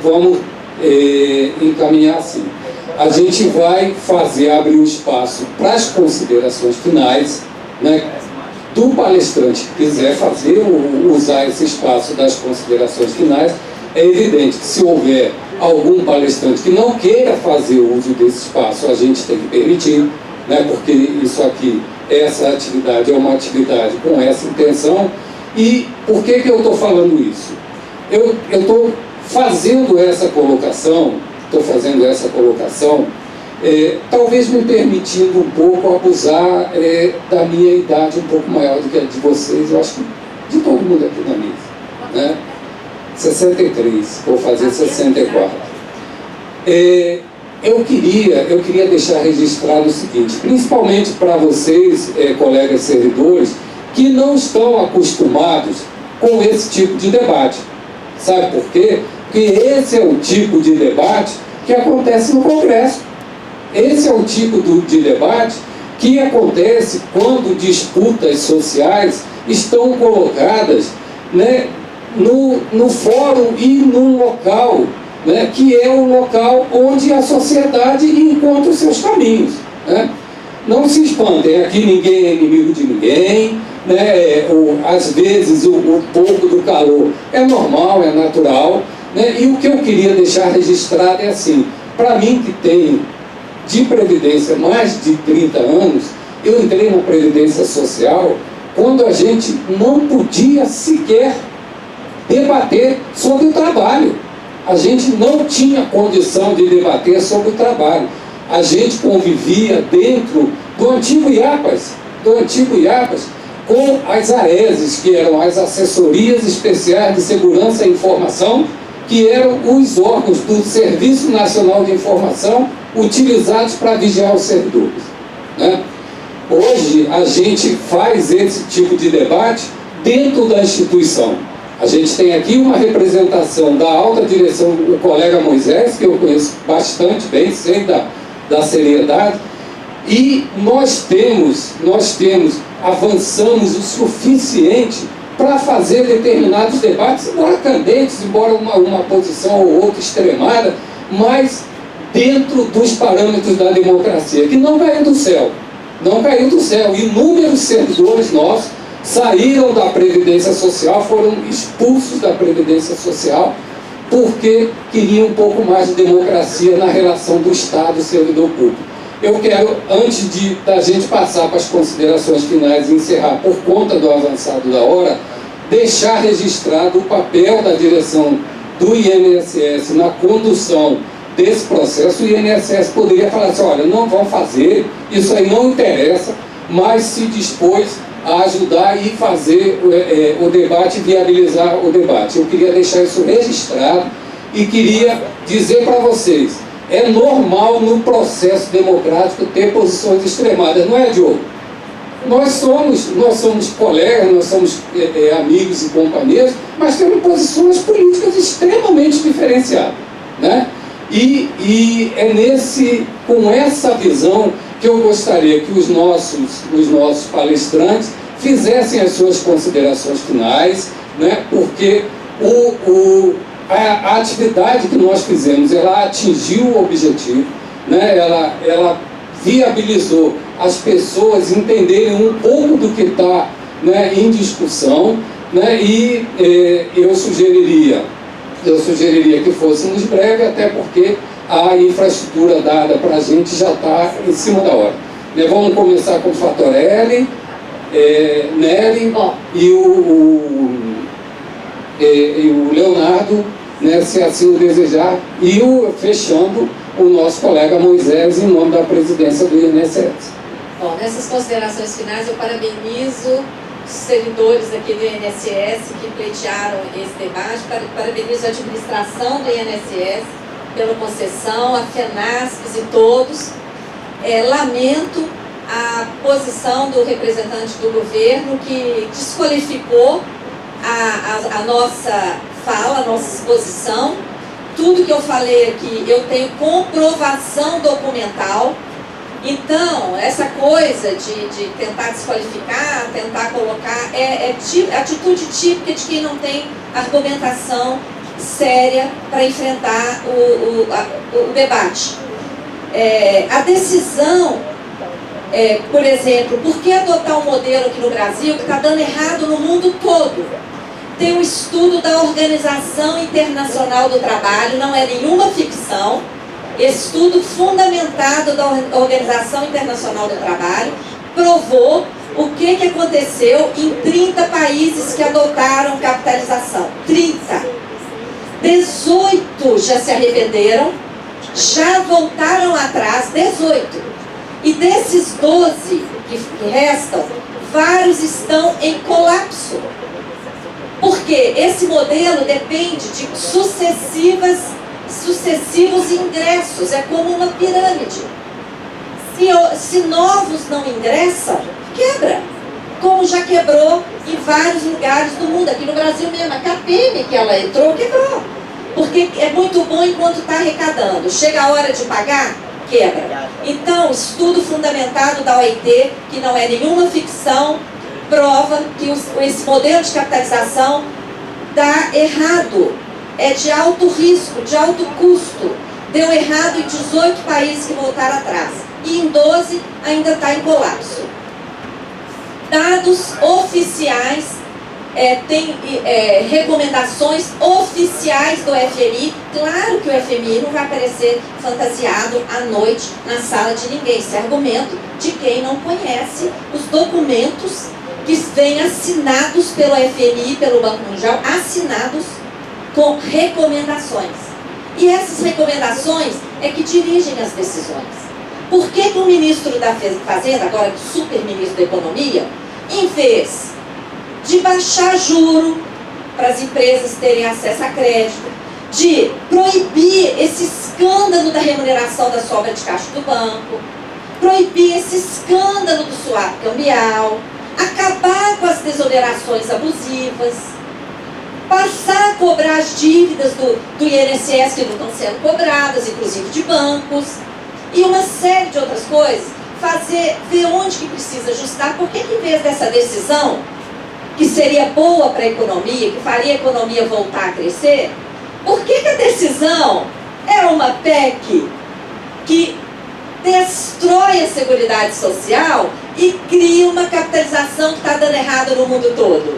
vamos encaminhar assim. A gente vai abrir um espaço para as considerações finais, né, do palestrante que quiser usar esse espaço das considerações finais. É evidente que se houver algum palestrante que não queira fazer uso desse espaço, a gente tem que permitir, né, porque isso aqui, essa atividade é uma atividade com essa intenção. E por que eu estou falando isso? Eu estou fazendo essa colocação, talvez me permitindo um pouco abusar da minha idade um pouco maior do que a de vocês, eu acho que de todo mundo aqui na mesa, né? 63, vou fazer 64. Eu queria deixar registrado o seguinte, principalmente para vocês, colegas servidores, que não estão acostumados com esse tipo de debate. Sabe por quê? Porque esse é o tipo de debate que acontece no Congresso. Esse é o tipo de debate que acontece quando disputas sociais estão colocadas, né, no fórum e no local, né, que é o local onde a sociedade encontra os seus caminhos, né? Não se espantem, aqui ninguém é inimigo de ninguém, né? Às vezes o pouco do calor é normal, é natural, né? E o que eu queria deixar registrado é assim, para mim que tenho de Previdência mais de 30 anos, eu entrei na Previdência Social quando a gente não podia sequer debater sobre o trabalho. A gente não tinha condição de debater sobre o trabalho. A gente convivia dentro do antigo IAPAS, com as AESs, que eram as Assessorias Especiais de Segurança e Informação, que eram os órgãos do Serviço Nacional de Informação utilizados para vigiar os servidores, né? Hoje a gente faz esse tipo de debate dentro da instituição. A gente tem aqui uma representação da alta direção, o colega Moisés, que eu conheço bastante bem, sei da seriedade, e nós avançamos o suficiente para fazer determinados debates, embora candentes, embora uma posição ou outra extremada, mas dentro dos parâmetros da democracia, que não caiu do céu. Inúmeros servidores nossos saíram da Previdência Social, foram expulsos da Previdência Social, porque queriam um pouco mais de democracia na relação do Estado e servidor público. Eu quero, antes da gente passar para as considerações finais e encerrar por conta do avançado da hora, deixar registrado o papel da direção do INSS na condução desse processo. O INSS poderia falar assim, olha, não vão fazer, isso aí não interessa, mas se dispôs a ajudar e fazer o debate, viabilizar o debate. Eu queria deixar isso registrado e queria dizer para vocês, é normal no processo democrático ter posições extremadas, não é, Diogo? Nós somos colegas, nós somos amigos e companheiros, mas temos posições políticas extremamente diferenciadas, né? E é com essa visão que eu gostaria que os nossos palestrantes fizessem as suas considerações finais, né? Porque a atividade que nós fizemos, ela atingiu o objetivo, né? Ela viabilizou as pessoas entenderem um pouco do que está, né, em discussão, né? E eu sugeriria que fôssemos breve, até porque a infraestrutura dada para a gente já está em cima da hora. Né? Vamos começar com o Fatorelli, Nery e o Leonardo, né, se assim o desejar, e fechando o nosso colega Moisés em nome da presidência do INSS. Bom, nessas considerações finais eu parabenizo os servidores aqui do INSS que pleitearam esse debate, parabenizo a administração do INSS pela concessão, a FENASPES e todos. Lamento a posição do representante do governo que desqualificou a nossa fala, a nossa exposição. Tudo que eu falei aqui, eu tenho comprovação documental. Então, essa coisa de tentar desqualificar, tentar colocar, é atitude típica de quem não tem argumentação séria para enfrentar o debate. A decisão, por exemplo, por que adotar um modelo aqui no Brasil que está dando errado no mundo todo? Tem um estudo da Organização Internacional do Trabalho, não é nenhuma ficção, estudo fundamentado da Organização Internacional do Trabalho, provou o que aconteceu em 30 países que adotaram capitalização. 30. 18 já se arrependeram, já voltaram atrás, 18. E desses 12 que restam, vários estão em colapso. Porque esse modelo depende de sucessivos ingressos, é como uma pirâmide. Se novos não ingressam, quebra. Como já quebrou em vários lugares do mundo. Aqui no Brasil mesmo, a KPM que ela entrou, quebrou. Porque é muito bom enquanto está arrecadando. Chega a hora de pagar, quebra. Então, estudo fundamentado da OIT, que não é nenhuma ficção, prova que esse modelo de capitalização dá errado. É de alto risco, de alto custo. Deu errado em 18 países que voltaram atrás. E em 12 ainda está em colapso. Dados oficiais, tem recomendações oficiais do FMI. Claro que o FMI não vai aparecer fantasiado à noite na sala de ninguém. Esse é argumento de quem não conhece os documentos que vêm assinados pelo FMI e pelo Banco Mundial, assinados com recomendações. E essas recomendações é que dirigem as decisões. Por que o ministro da Fazenda, agora super ministro da Economia, em vez de baixar juro para as empresas terem acesso a crédito, de proibir esse escândalo da remuneração da sobra de caixa do banco, proibir esse escândalo do swap cambial, acabar com as desonerações abusivas, passar a cobrar as dívidas do INSS que não estão sendo cobradas, inclusive de bancos, e uma série de outras coisas, ver onde que precisa ajustar. Por que em vez dessa decisão, que seria boa para a economia, que faria a economia voltar a crescer, por que a decisão é uma PEC que destrói a Seguridade Social e cria uma capitalização que está dando errado no mundo todo?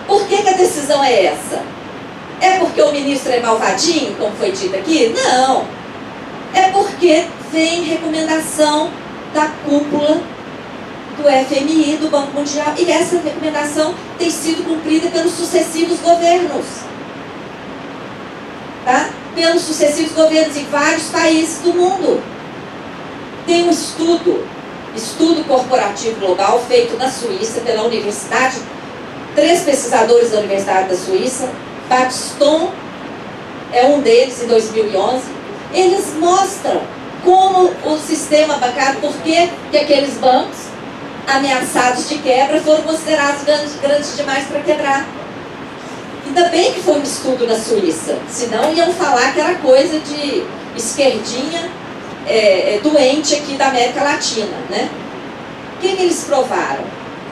Por que a decisão é essa? É porque o ministro é malvadinho, como foi dito aqui? Não. É porque vem recomendação da cúpula do FMI, do Banco Mundial, e essa recomendação tem sido cumprida pelos sucessivos governos. Tá? Pelos sucessivos governos em vários países do mundo. Tem um estudo corporativo global feito na Suíça pela Universidade, 3 pesquisadores da Universidade da Suíça, Batiston é um deles, em 2011, eles mostram como o sistema bancário, por que aqueles bancos ameaçados de quebra foram considerados grandes demais para quebrar. Ainda bem que foi um estudo na Suíça, senão iam falar que era coisa de esquerdinha doente aqui da América Latina, né? O que eles provaram?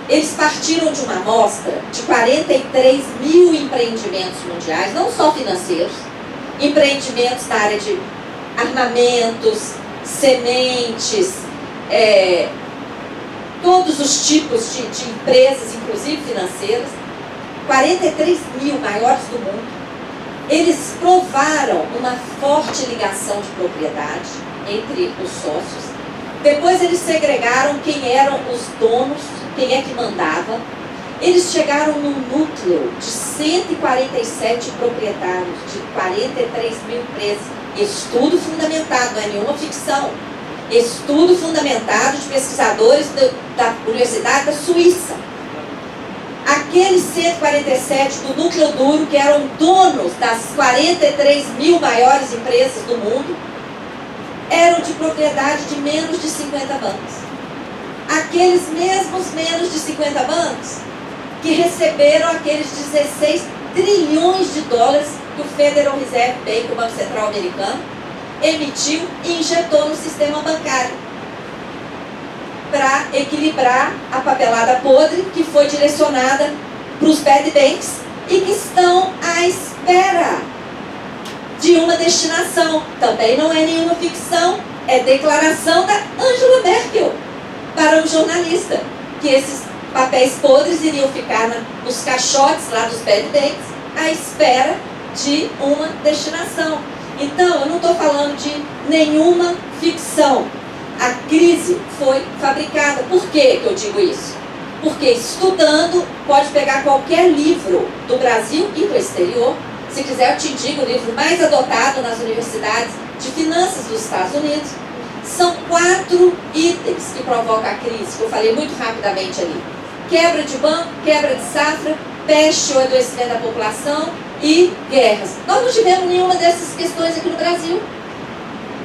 Eles partiram de uma amostra de 43 mil empreendimentos mundiais, não só financeiros, empreendimentos na área de armamentos, sementes, todos os tipos de empresas, inclusive financeiras, 43 mil maiores do mundo. Eles provaram uma forte ligação de propriedade entre os sócios. Depois eles segregaram quem eram os donos, quem é que mandava. Eles chegaram num núcleo de 147 proprietários, de 43 mil empresas. Estudo fundamentado, não é nenhuma ficção. Estudo fundamentado de pesquisadores da Universidade da Suíça. Aqueles 147 do núcleo duro, que eram donos das 43 mil maiores empresas do mundo, eram de propriedade de menos de 50 bancos. Aqueles mesmos menos de 50 bancos que receberam aqueles 16 trilhões de dólares que o Federal Reserve Bank, o Banco Central americano, emitiu e injetou no sistema bancário para equilibrar a papelada podre que foi direcionada para os bad banks e que estão à espera de uma destinação. Também não é nenhuma ficção, é declaração da Angela Merkel para um jornalista, que esses papéis podres iriam ficar nos caixotes lá dos bad banks, à espera de uma destinação. Então, eu não estou falando de nenhuma ficção. A crise foi fabricada. Por que eu digo isso? Porque estudando, pode pegar qualquer livro do Brasil e do exterior. Se quiser, eu te digo o livro mais adotado nas universidades de finanças dos Estados Unidos. São 4 itens que provocam a crise, que eu falei muito rapidamente ali. Quebra de banco, quebra de safra, peste ou adoecimento da população e guerras. Nós não tivemos nenhuma dessas questões aqui no Brasil.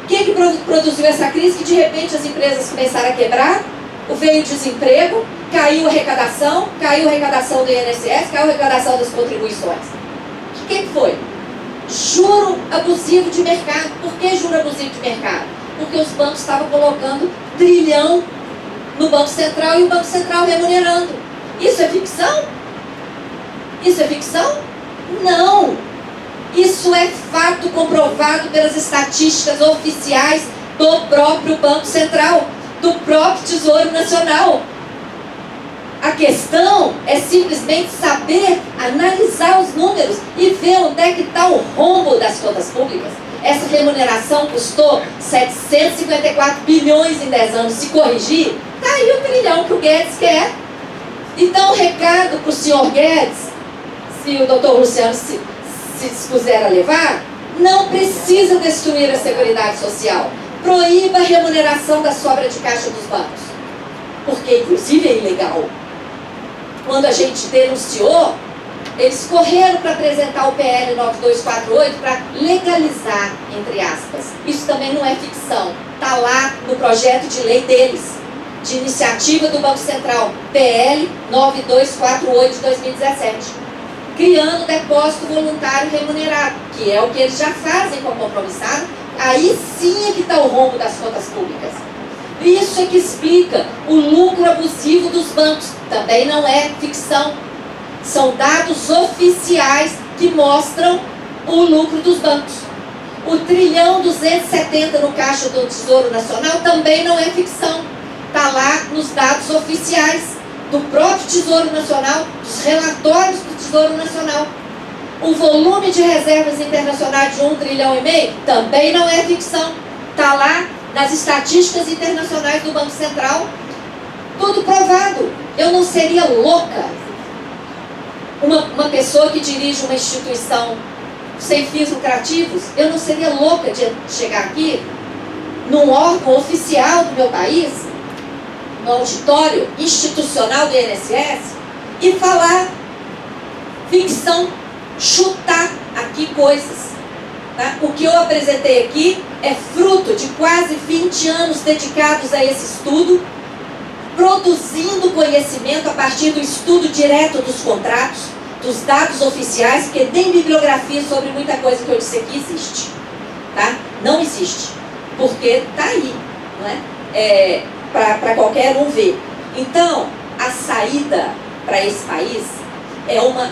O que produziu essa crise? Que de repente as empresas começaram a quebrar, veio o desemprego, caiu a arrecadação do INSS, caiu a arrecadação das contribuições. O que foi? Juro abusivo de mercado. Por que juro abusivo de mercado? Porque os bancos estavam colocando trilhão no Banco Central e o Banco Central remunerando. Isso é ficção? Isso é ficção? Não! Isso é fato comprovado pelas estatísticas oficiais do próprio Banco Central, do próprio Tesouro Nacional. A questão é simplesmente saber analisar os números e ver onde é que está o rombo das contas públicas. Essa remuneração custou 754 bilhões em 10 anos. Se corrigir, está aí o trilhão que o Guedes quer. Então, o recado para o senhor Guedes, se o doutor Luciano se dispuser a levar, não precisa destruir a Seguridade Social. Proíba a remuneração da sobra de caixa dos bancos. Porque, inclusive, é ilegal. Quando a gente denunciou, eles correram para apresentar o PL 9248 para legalizar, entre aspas. Isso também não é ficção. Está lá no projeto de lei deles, de iniciativa do Banco Central, PL 9248 de 2017. Criando depósito voluntário remunerado, que é o que eles já fazem com o compromissado. Aí sim é que está o rombo das contas públicas. Isso é que explica o lucro abusivo dos bancos. Também não é ficção. São dados oficiais que mostram o lucro dos bancos. O 1 trilhão 270 no caixa do Tesouro Nacional também não é ficção. Está lá nos dados oficiais do próprio Tesouro Nacional, dos relatórios do Tesouro Nacional. O volume de reservas internacionais de 1,5 trilhão também não é ficção. Está lá nas estatísticas internacionais do Banco Central. Tudo provado. Eu não seria louca. Uma pessoa que dirige uma instituição sem fins lucrativos, eu não seria louca de chegar aqui num órgão oficial do meu país, no auditório institucional do INSS, e falar ficção, chutar aqui coisas. Tá? O que eu apresentei aqui é fruto de quase 20 anos dedicados a esse estudo, produzindo conhecimento a partir do estudo direto dos contratos, dos dados oficiais, porque nem bibliografia sobre muita coisa que eu disse aqui existe. Tá? Não existe. Porque está aí, não é? Para qualquer um ver. Então, a saída para esse país é uma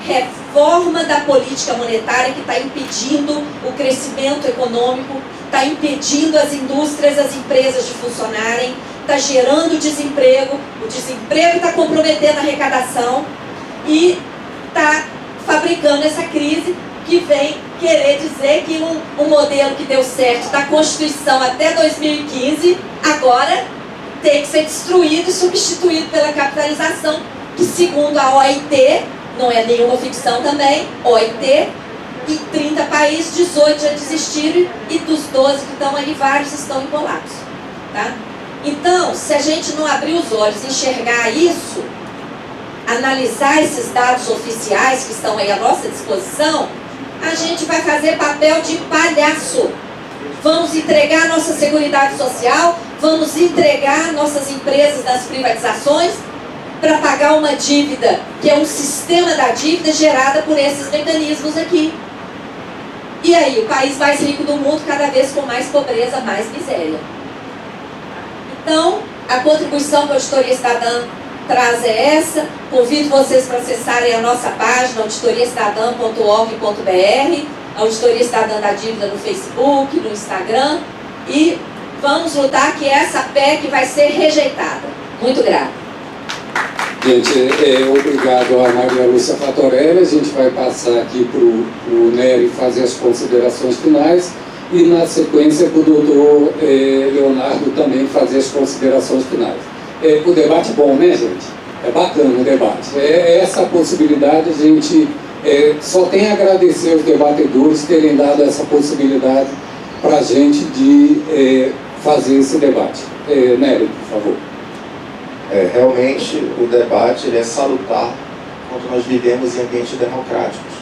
reforma da política monetária que está impedindo o crescimento econômico, está impedindo as indústrias, as empresas de funcionarem, está gerando desemprego, o desemprego está comprometendo a arrecadação e está fabricando essa crise que vem querer dizer que um modelo que deu certo da Constituição até 2015, agora tem que ser destruído e substituído pela capitalização, que segundo a OIT, não é nenhuma ficção também, OIT, em 30 países, 18 já desistiram e dos 12 que estão ali, vários estão em colapso. Tá? Então, se a gente não abrir os olhos e enxergar isso, analisar esses dados oficiais que estão aí à nossa disposição, a gente vai fazer papel de palhaço. Vamos entregar nossa Seguridade Social, vamos entregar nossas empresas nas privatizações para pagar uma dívida, que é um sistema da dívida gerada por esses mecanismos aqui. E aí, o país mais rico do mundo, cada vez com mais pobreza, mais miséria. Então, a contribuição que a Auditoria Cidadã traz é essa. Convido vocês para acessarem a nossa página, auditoriacidadã.org.br, A auditoria está dando a dívida no Facebook, no Instagram, e vamos lutar que essa PEC vai ser rejeitada. Muito grata. Gente, obrigado a Maria Lúcia Fatorelli. A gente vai passar aqui para o Nery fazer as considerações finais e, na sequência, para o doutor Leonardo também fazer as considerações finais. O debate bom, né, gente? É bacana o debate. Essa possibilidade, a gente só tem a agradecer aos debatedores terem dado essa possibilidade para a gente de fazer esse debate. Nery, por favor. Realmente o debate ele é salutar quando nós vivemos em ambientes democráticos.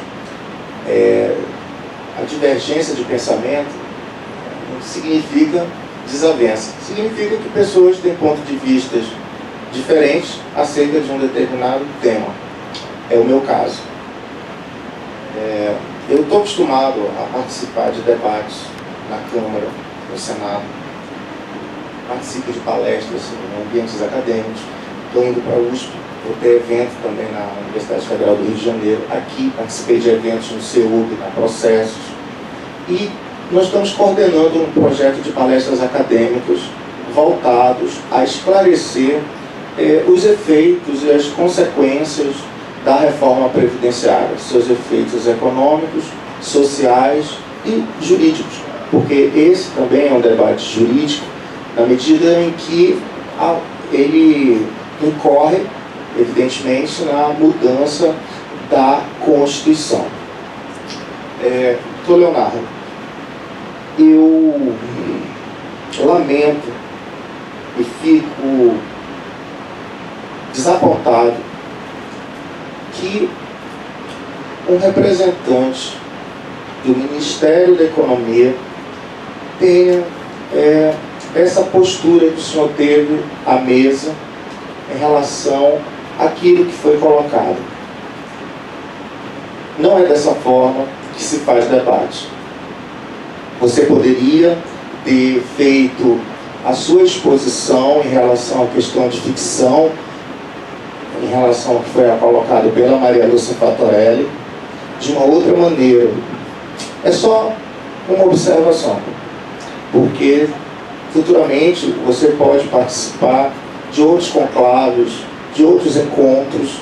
A divergência de pensamento não significa desavença, significa que pessoas têm pontos de vista diferentes acerca de um determinado tema. É o meu caso. Eu estou acostumado a participar de debates na Câmara, no Senado, participo de palestras em ambientes acadêmicos, estou indo para a USP, vou ter evento também na Universidade Federal do Rio de Janeiro, aqui participei de eventos no CEUB, na Processos, e nós estamos coordenando um projeto de palestras acadêmicas voltados a esclarecer os efeitos e as consequências da reforma previdenciária, seus efeitos econômicos, sociais e jurídicos, porque esse também é um debate jurídico, na medida em que ele incorre, evidentemente, na mudança da Constituição. Doutor Leonardo, eu lamento e fico desapontado que um representante do Ministério da Economia tenha essa postura que o senhor teve à mesa em relação àquilo que foi colocado. Não é dessa forma que se faz debate. Você poderia ter feito a sua exposição em relação à questão de ficção, em relação ao que foi colocado pela Maria Lúcia Fatorelli, de uma outra maneira. É só uma observação, porque futuramente você pode participar de outros conclaves, de outros encontros,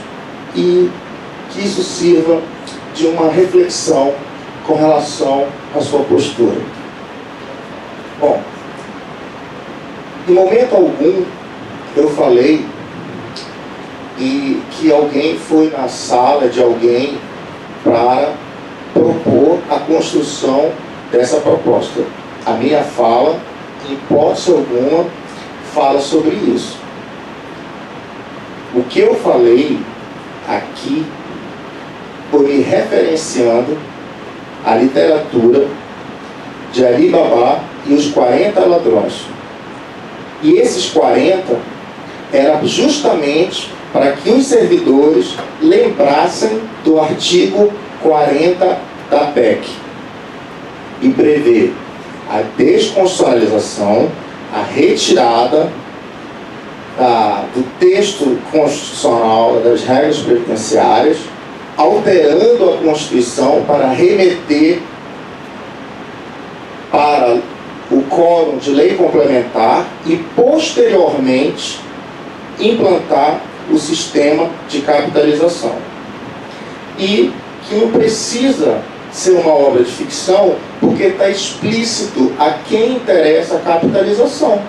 e que isso sirva de uma reflexão com relação à sua postura. Bom, em momento algum eu falei e que alguém foi na sala de alguém para propor a construção dessa proposta. A minha fala, em hipótese alguma, fala sobre isso. O que eu falei aqui foi me referenciando à literatura de Ali Baba e os 40 ladrões. E esses 40 era justamente para que os servidores lembrassem do artigo 40 da PEC e prevê a desconstitucionalização, a retirada do texto constitucional das regras previdenciárias, alterando a Constituição para remeter para o quórum de lei complementar e, posteriormente, implantar o sistema de capitalização. E que não precisa ser uma obra de ficção, porque está explícito a quem interessa a capitalização.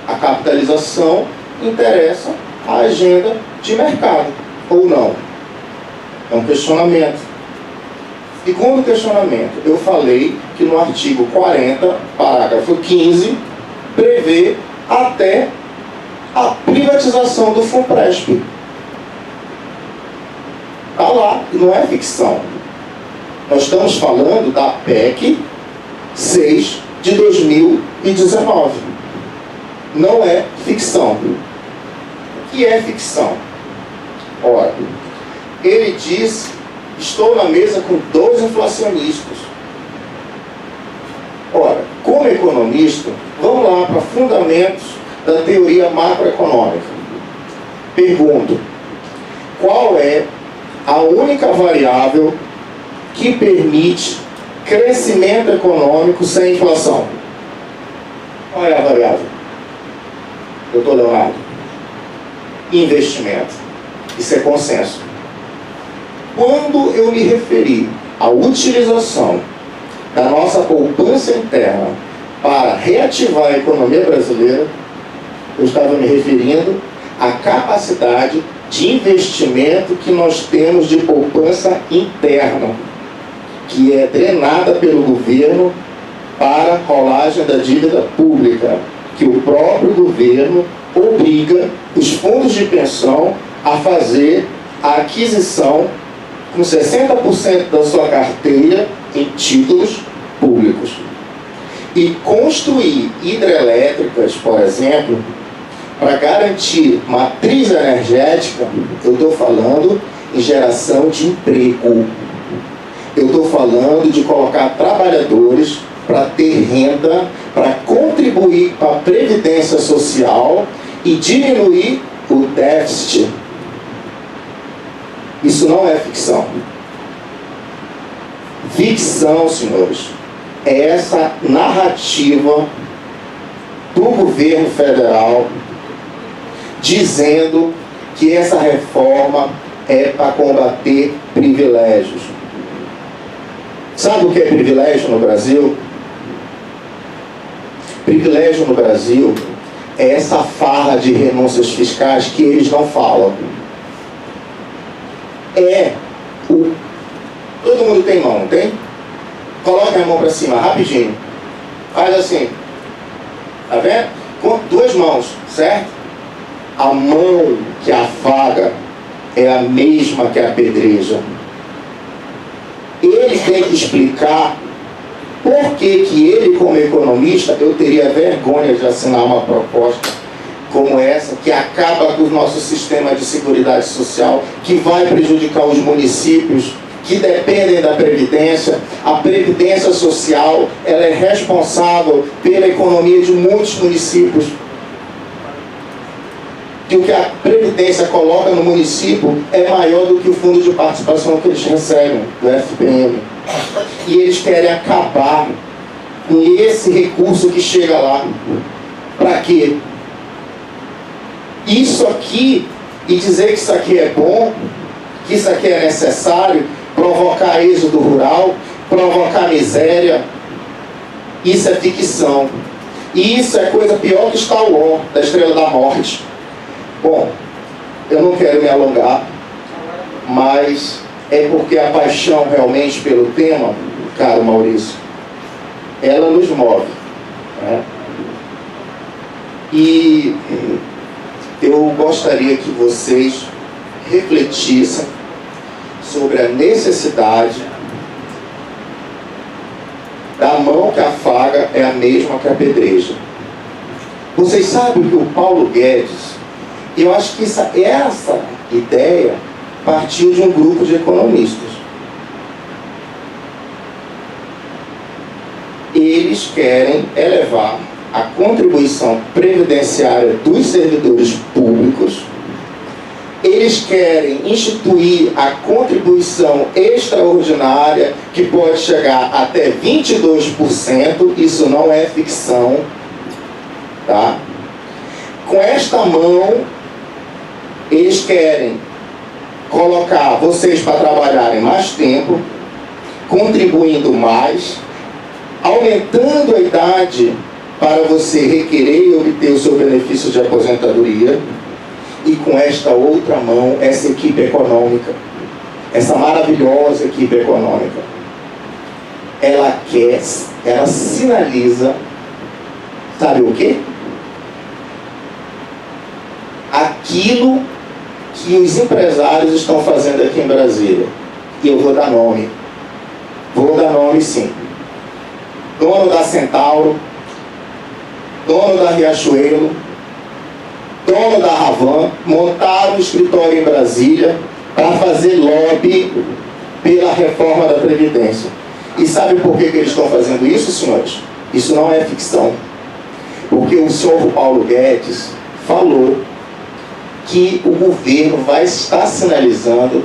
A capitalização interessa a agenda de mercado, ou não? É um questionamento. Segundo questionamento, eu falei que no artigo 40, parágrafo 15, prevê até a privatização do Funpresp. Está lá, não é ficção. Nós estamos falando da PEC 6 de 2019. Não é ficção. O que é ficção? Ora, ele diz: estou na mesa com 2 inflacionistas. Ora, como economista, vamos lá para fundamentos da teoria macroeconômica. Pergunto: qual é a única variável que permite crescimento econômico sem inflação. Qual é a variável? Doutor Leonardo? Investimento. Isso é consenso. Quando eu me referi à utilização da nossa poupança interna para reativar a economia brasileira, eu estava me referindo à capacidade de investimento que nós temos de poupança interna, que é drenada pelo governo para a rolagem da dívida pública, que o próprio governo obriga os fundos de pensão a fazer a aquisição com 60% da sua carteira em títulos públicos. E construir hidrelétricas, por exemplo, para garantir matriz energética, eu estou falando em geração de emprego. Eu estou falando de colocar trabalhadores para ter renda, para contribuir para a previdência social e diminuir o déficit. Isso não é ficção. Ficção, senhores, é essa narrativa do governo federal dizendo que essa reforma é para combater privilégios. Sabe o que é privilégio no Brasil? Privilégio no Brasil é essa farra de renúncias fiscais que eles não falam. Todo mundo tem mão, não tem? Coloca a mão para cima, rapidinho. Faz assim. Tá vendo? Com duas mãos, certo? A mão que afaga é a mesma que apedreja. Ele tem que explicar por que ele, como economista, eu teria vergonha de assinar uma proposta como essa, que acaba com o nosso sistema de seguridade social, que vai prejudicar os municípios que dependem da Previdência. A Previdência Social, ela é responsável pela economia de muitos municípios. Que o que a Previdência coloca no município é maior do que o fundo de participação que eles recebem do FPM. E eles querem acabar com esse recurso que chega lá. Para quê? Isso aqui, e dizer que isso aqui é bom, que isso aqui é necessário, provocar êxodo rural, provocar miséria, isso é ficção. E isso é coisa pior que Star Wars, da Estrela da Morte. Bom, eu não quero me alongar, mas é porque a paixão realmente pelo tema, caro Maurício, ela nos move, né? E eu gostaria que vocês refletissem sobre a necessidade da mão que afaga é a mesma que apedreja. Vocês sabem que o Paulo Guedes, eu acho que essa ideia partiu de um grupo de economistas. Eles querem elevar a contribuição previdenciária dos servidores públicos. Eles querem instituir a contribuição extraordinária, que pode chegar até 22%. Isso não é ficção, tá? Com esta mão, eles querem colocar vocês para trabalharem mais tempo, contribuindo mais, aumentando a idade para você requerer e obter o seu benefício de aposentadoria. E com esta outra mão, essa equipe econômica, essa maravilhosa equipe econômica, ela sinaliza, sabe o quê? Aquilo que os empresários estão fazendo aqui em Brasília. E eu vou dar nome. Vou dar nome, sim. Dono da Centauro, dono da Riachuelo, dono da Ravan, montaram um escritório em Brasília para fazer lobby pela reforma da Previdência. E sabe por que eles estão fazendo isso, senhores? Isso não é ficção. Porque o senhor Paulo Guedes falou que o governo vai estar sinalizando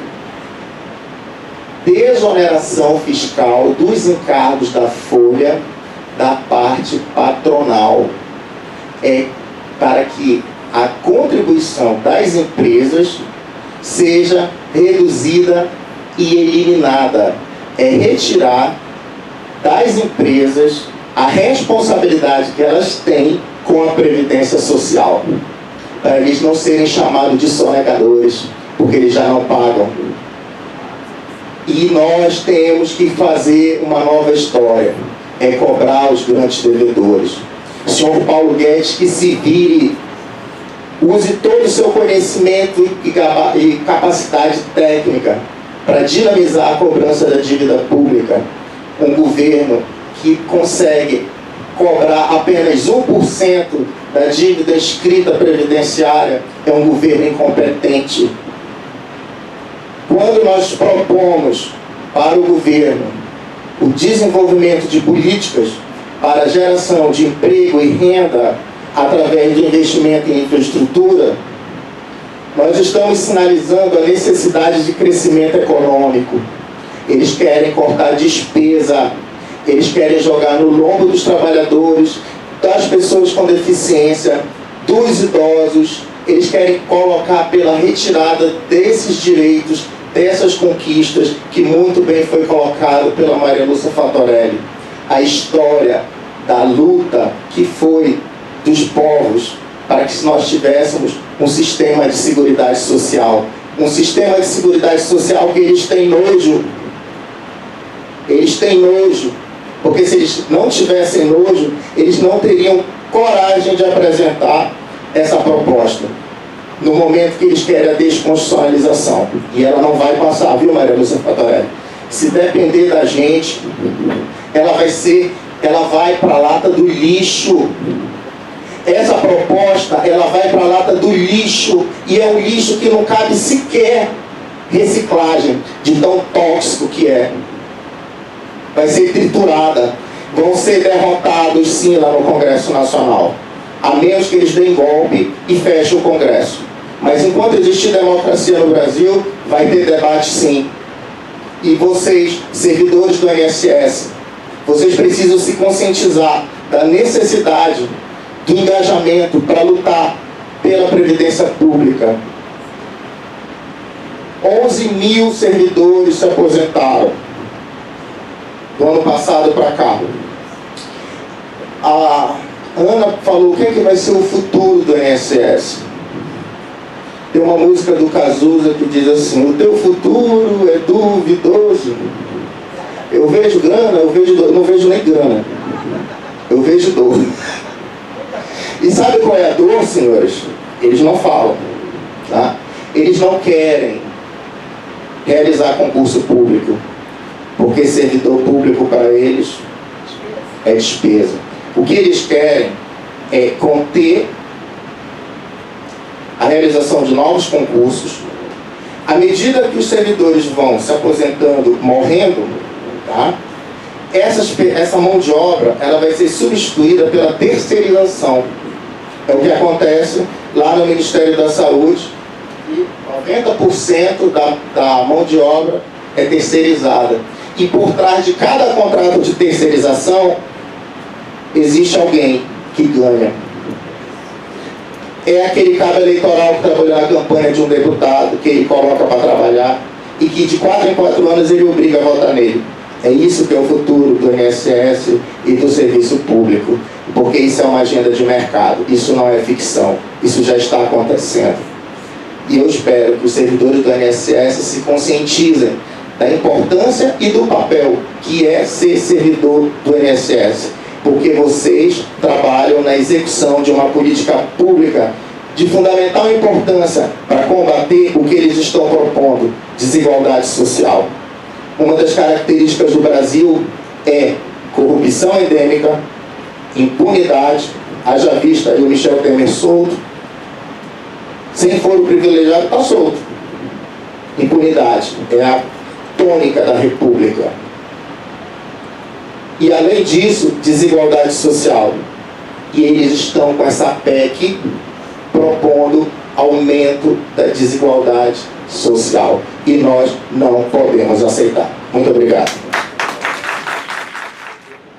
desoneração fiscal dos encargos da folha da parte patronal. É para que a contribuição das empresas seja reduzida e eliminada. É retirar das empresas a responsabilidade que elas têm com a Previdência Social, para eles não serem chamados de sonegadores, porque eles já não pagam. E nós temos que fazer uma nova história, é cobrar os grandes devedores. O senhor Paulo Guedes que se vire, use todo o seu conhecimento e capacidade técnica para dinamizar a cobrança da dívida pública. Um governo que consegue cobrar apenas 1% da dívida escrita previdenciária é um governo incompetente. Quando nós propomos para o governo o desenvolvimento de políticas para a geração de emprego e renda através de investimento em infraestrutura, nós estamos sinalizando a necessidade de crescimento econômico. Eles querem cortar despesa, eles querem jogar no lombo dos trabalhadores, das pessoas com deficiência, dos idosos. Eles querem colocar pela retirada desses direitos, dessas conquistas, que muito bem foi colocado pela Maria Lúcia Fatorelli. A história da luta que foi dos povos para que nós tivéssemos um sistema de seguridade social. Um sistema de seguridade social que eles têm nojo. Eles têm nojo. Porque se eles não tivessem nojo, eles não teriam coragem de apresentar essa proposta. No momento que eles querem a desconstitucionalização. E ela não vai passar, viu, Maria Lúcia Fatorelli? Se depender da gente, ela vai para a lata do lixo. Essa proposta, ela vai para a lata do lixo, e é um lixo que não cabe sequer reciclagem, de tão tóxico que é. Vai ser triturada, vão ser derrotados sim lá no Congresso Nacional, a menos que eles deem golpe e fechem o Congresso. Mas enquanto existir democracia no Brasil, vai ter debate sim. E vocês, servidores do INSS, vocês precisam se conscientizar da necessidade do engajamento para lutar pela Previdência Pública. 11 mil servidores se aposentaram do ano passado para cá. A Ana falou o que vai ser o futuro do INSS. Tem uma música do Cazuza que diz assim: o teu futuro é duvidoso. Eu vejo grana, eu não vejo nem grana. Eu vejo dor. E sabe qual é a dor, senhores? Eles não falam, tá? Eles não querem realizar concurso público, porque servidor público para eles é despesa. O que eles querem é conter a realização de novos concursos. À medida que os servidores vão se aposentando, morrendo, tá? Essa mão de obra, ela vai ser substituída pela terceirização. É o que acontece lá no Ministério da Saúde, e 90% da mão de obra é terceirizada. E por trás de cada contrato de terceirização, existe alguém que ganha. É aquele cabo eleitoral que trabalhou na campanha de um deputado, que ele coloca para trabalhar, e que de 4 em 4 anos ele obriga a votar nele. É isso que é o futuro do INSS e do serviço público, porque isso é uma agenda de mercado, isso não é ficção, isso já está acontecendo. E eu espero que os servidores do INSS se conscientizem da importância e do papel que é ser servidor do INSS, porque vocês trabalham na execução de uma política pública de fundamental importância para combater o que eles estão propondo, desigualdade social. Uma das características do Brasil é corrupção endêmica, impunidade, haja vista aí o Michel Temer solto, sem foro privilegiado está solto. Impunidade é a tônica da República. E além disso, desigualdade social. E eles estão com essa PEC propondo aumento da desigualdade social. E nós não podemos aceitar. Muito obrigado.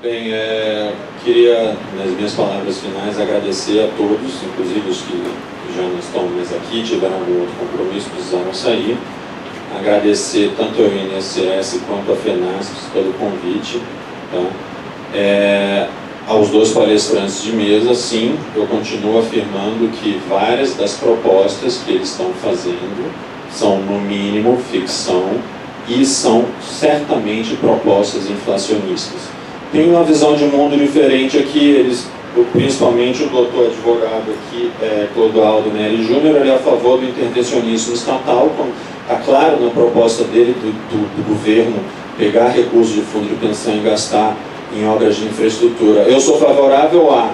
Bem, queria, nas minhas palavras finais, agradecer a todos, inclusive os que já não estão mais aqui, tiveram algum outro compromisso, precisaram sair. Agradecer tanto ao INSS quanto à FENASPES pelo convite. Tá? Aos dois palestrantes de mesa, sim, eu continuo afirmando que várias das propostas que eles estão fazendo são, no mínimo, ficção e são certamente propostas inflacionistas. Tem uma visão de mundo diferente aqui, eles, principalmente o doutor advogado aqui, Clodoaldo Neri Júnior, ele é a favor do intervencionismo estatal, está claro na proposta dele do governo pegar recursos de fundo de pensão e gastar em obras de infraestrutura. Eu sou favorável a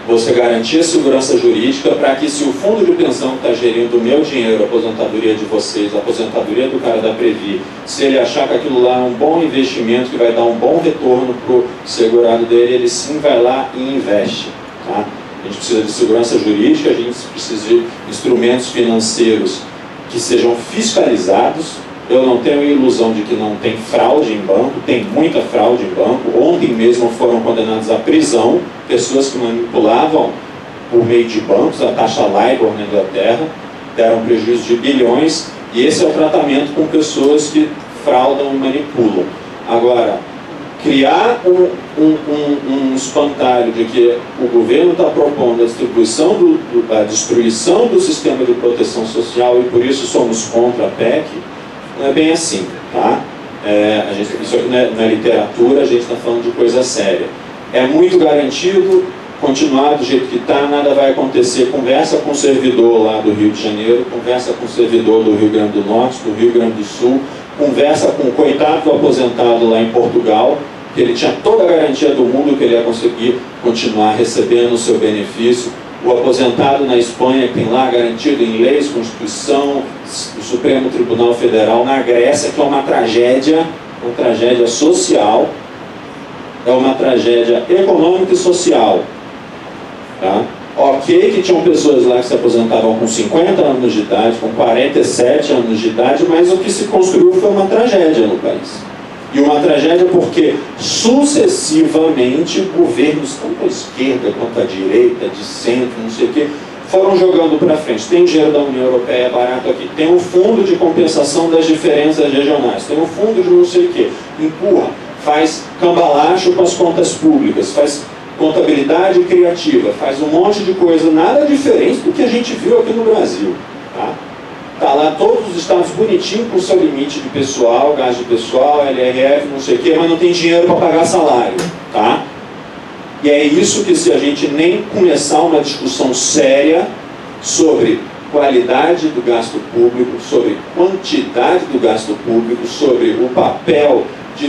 você garantir a segurança jurídica para que, se o fundo de pensão que está gerindo o meu dinheiro, a aposentadoria de vocês, a aposentadoria do cara da Previ, se ele achar que aquilo lá é um bom investimento, que vai dar um bom retorno para o segurado dele, ele sim vai lá e investe. Tá? A gente precisa de segurança jurídica, a gente precisa de instrumentos financeiros que sejam fiscalizados. Eu não tenho ilusão de que não tem fraude em banco, tem muita fraude em banco. Ontem mesmo foram condenados à prisão pessoas que manipulavam por meio de bancos, a taxa LIBOR na Inglaterra, deram prejuízo de bilhões, e esse é o tratamento com pessoas que fraudam e manipulam. Agora, criar um espantalho de que o governo está propondo a destruição do sistema de proteção social e por isso somos contra a PEC, não é bem assim, tá? Isso aqui não é literatura, a gente está falando de coisa séria. É muito garantido continuar do jeito que está, nada vai acontecer. Conversa com o servidor lá do Rio de Janeiro, conversa com o servidor do Rio Grande do Norte, do Rio Grande do Sul, conversa com o coitado do aposentado lá em Portugal, que ele tinha toda a garantia do mundo que ele ia conseguir continuar recebendo o seu benefício. O aposentado na Espanha, que tem lá garantido em leis, Constituição, o Supremo Tribunal Federal, na Grécia, que é uma tragédia social, é uma tragédia econômica e social. Tá? Ok que tinham pessoas lá que se aposentavam com 50 anos de idade, com 47 anos de idade, mas o que se construiu foi uma tragédia no país. E uma tragédia porque, sucessivamente, governos, tanto à esquerda quanto à direita, de centro, não sei o quê, foram jogando para frente. Tem dinheiro da União Europeia barato aqui, tem o fundo de compensação das diferenças regionais, tem o fundo de não sei o quê, empurra, faz cambalacho com as contas públicas, faz contabilidade criativa, faz um monte de coisa, nada diferente do que a gente viu aqui no Brasil. Tá? Está lá todos os estados bonitinhos com o seu limite de pessoal, gasto de pessoal, LRF, não sei o quê, mas não tem dinheiro para pagar salário. Tá? E é isso que, se a gente nem começar uma discussão séria sobre qualidade do gasto público, sobre quantidade do gasto público, sobre o papel de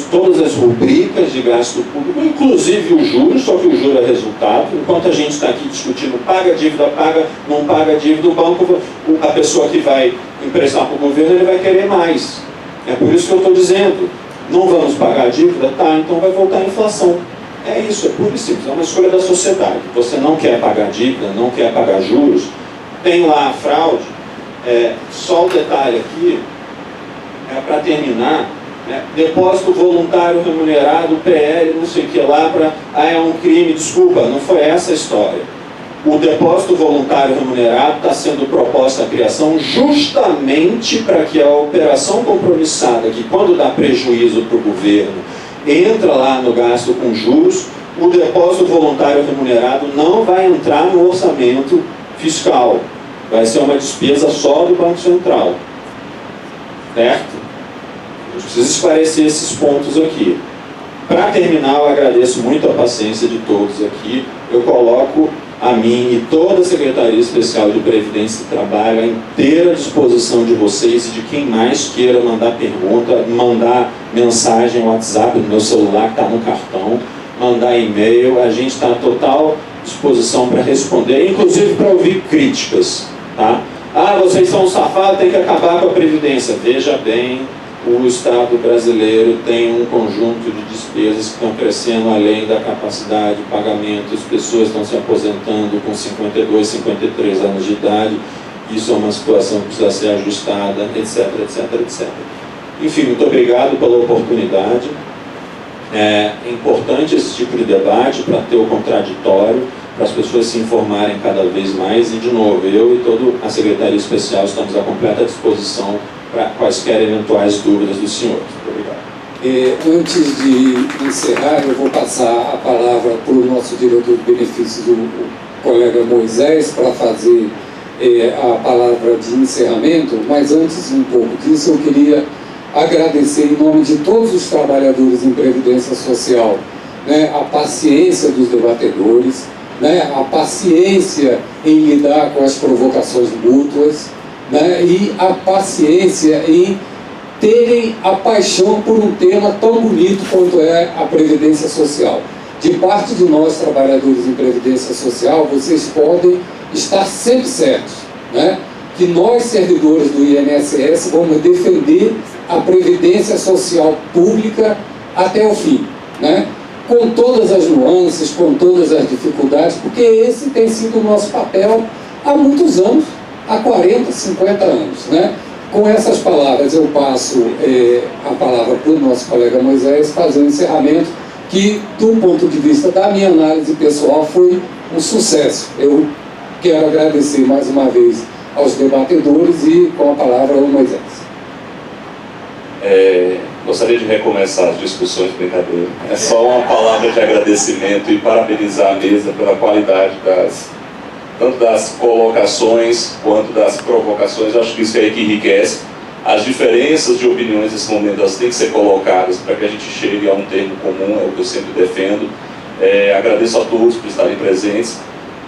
todas as rubricas de gasto público, inclusive o juros, só que o juro é resultado. Enquanto a gente está aqui discutindo paga dívida, paga, não paga dívida, o banco, a pessoa que vai emprestar para o governo, ele vai querer mais. É por isso que eu estou dizendo, não vamos pagar a dívida? Tá, então vai voltar a inflação. É isso, é puro e simples, é uma escolha da sociedade. Você não quer pagar dívida, não quer pagar juros, tem lá a fraude. Só o detalhe aqui, para terminar, depósito voluntário remunerado, PL, não sei o que lá, é um crime, desculpa, não foi essa a história. O depósito voluntário remunerado está sendo proposta a criação justamente para que a operação compromissada, que quando dá prejuízo para o governo, entra lá no gasto com juros, o depósito voluntário remunerado não vai entrar no orçamento fiscal. Vai ser uma despesa só do Banco Central. Certo? Eu preciso esclarecer esses pontos aqui. Para terminar, eu agradeço muito a paciência de todos aqui. Eu coloco a mim e toda a Secretaria Especial de Previdência e Trabalho à inteira disposição de vocês e de quem mais queira mandar pergunta, mandar mensagem, WhatsApp no meu celular que está no cartão, mandar e-mail. A gente está à total disposição para responder, inclusive para ouvir críticas. Tá? Vocês são safados, tem que acabar com a Previdência. Veja bem, o Estado brasileiro tem um conjunto de despesas que estão crescendo além da capacidade de pagamento. As pessoas estão se aposentando com 52, 53 anos de idade isso é uma situação que precisa ser ajustada, etc, etc, etc. Enfim, muito obrigado pela oportunidade. É importante esse tipo de debate para ter o contraditório, para as pessoas se informarem cada vez mais. E, de novo, eu e toda a Secretaria Especial estamos à completa disposição para quaisquer eventuais dúvidas dos senhores. Muito obrigado. Antes de encerrar, eu vou passar a palavra para o nosso diretor de benefícios, o colega Moisés, para fazer a palavra de encerramento, mas antes um pouco disso, eu queria agradecer em nome de todos os trabalhadores em Previdência Social, né, a paciência dos debatedores, né, a paciência em lidar com as provocações mútuas, né, e a paciência em terem a paixão por um tema tão bonito quanto é a Previdência Social. De parte de nós, trabalhadores em Previdência Social, vocês podem estar sempre certos, né, que nós, servidores do INSS, vamos defender a Previdência Social Pública até o fim, né, com todas as nuances, com todas as dificuldades, porque esse tem sido o nosso papel há muitos anos, há 40, 50 anos, né? Com essas palavras, eu passo a palavra para o nosso colega Moisés fazer um encerramento que, do ponto de vista da minha análise pessoal, foi um sucesso. Eu quero agradecer mais uma vez aos debatedores e, com a palavra, ao Moisés. Gostaria de recomeçar as discussões, brincadeira. É só uma palavra de agradecimento e parabenizar a mesa pela qualidade tanto das colocações quanto das provocações. Eu acho que isso é que enriquece. As diferenças de opiniões nesse momento, elas têm que ser colocadas para que a gente chegue a um termo comum, é o que eu sempre defendo. Agradeço a todos por estarem presentes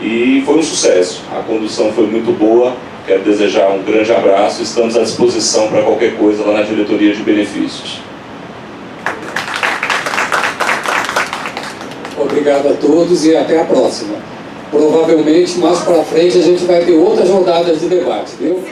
e foi um sucesso. A condução foi muito boa. Quero desejar um grande abraço. Estamos à disposição para qualquer coisa lá na Diretoria de Benefícios. Obrigado a todos e até a próxima. Provavelmente, mais para frente, a gente vai ter outras rodadas de debate, viu?